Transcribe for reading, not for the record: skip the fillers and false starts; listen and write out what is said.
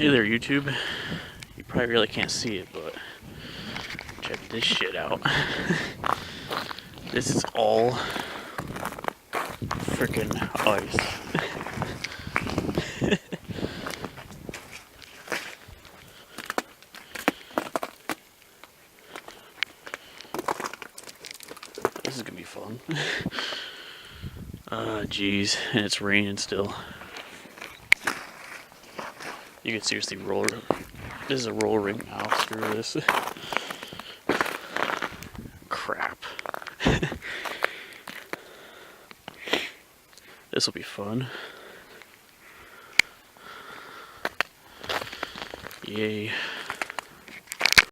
Hey there, YouTube. You probably really can't see it, but check this shit out. This is all freaking ice. This is gonna be fun. Geez, and it's raining still. You can seriously roll. This is a roller rink now. Screw this. Crap. This will be fun. Yay.